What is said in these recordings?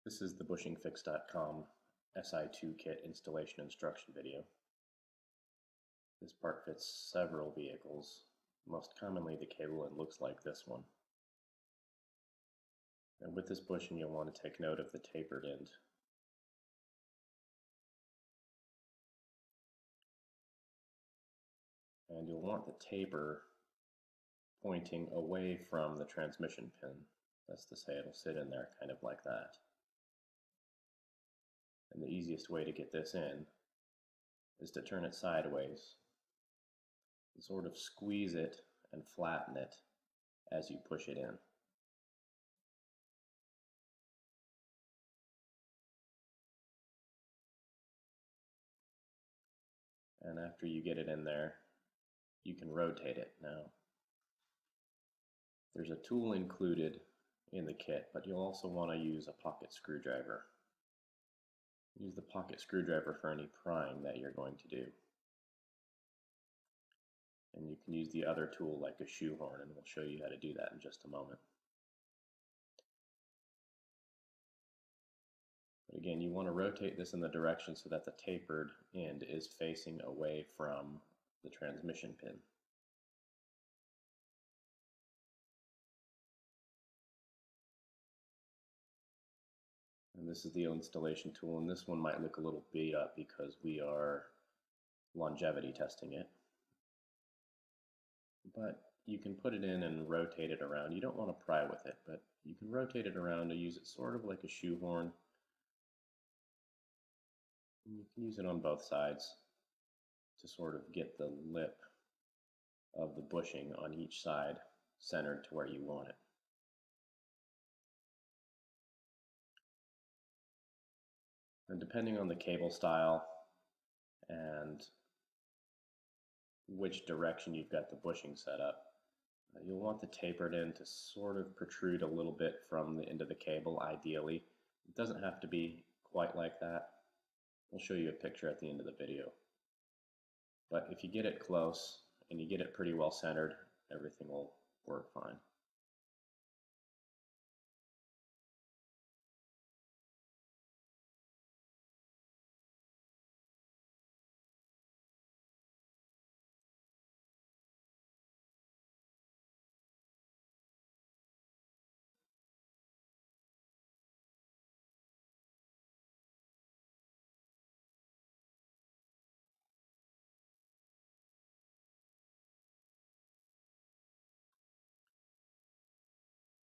This is the bushingfix.com SI2Kit installation instruction video. This part fits several vehicles, most commonly the cable end looks like this one. And with this bushing you'll want to take note of the tapered end. And you'll want the taper pointing away from the transmission pin. That's to say it'll sit in there kind of like that. And the easiest way to get this in is to turn it sideways and sort of squeeze it and flatten it as you push it in. And after you get it in there, you can rotate it. Now, there's a tool included in the kit, but you'll also want to use a pocket screwdriver. Use the pocket screwdriver for any prying that you're going to do. And you can use the other tool like a shoehorn, and we'll show you how to do that in just a moment. But again, you want to rotate this in the direction so that the tapered end is facing away from the transmission pin. And this is the installation tool, and this one might look a little beat up because we are longevity testing it. But you can put it in and rotate it around. You don't want to pry with it, but you can rotate it around to use it sort of like a shoehorn. And you can use it on both sides to sort of get the lip of the bushing on each side centered to where you want it. And depending on the cable style and which direction you've got the bushing set up, you'll want the tapered end to sort of protrude a little bit from the end of the cable, ideally. It doesn't have to be quite like that. We'll show you a picture at the end of the video. But if you get it close and you get it pretty well centered, everything will work fine.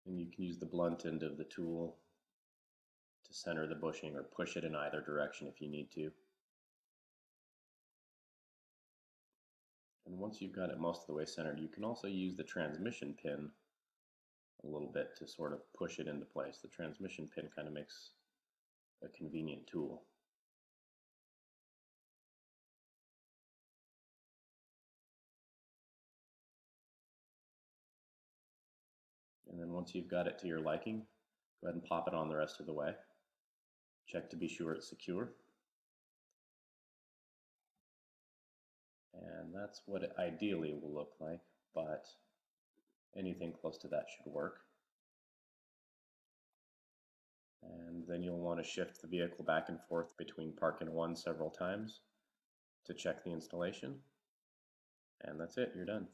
And you can use the blunt end of the tool to center the bushing or push it in either direction if you need to. And once you've got it most of the way centered, you can also use the transmission pin a little bit to sort of push it into place. The transmission pin kind of makes a convenient tool. And then once you've got it to your liking, go ahead and pop it on the rest of the way. Check to be sure it's secure. And that's what it ideally will look like, but anything close to that should work. And then you'll want to shift the vehicle back and forth between park and one several times to check the installation. And that's it, you're done.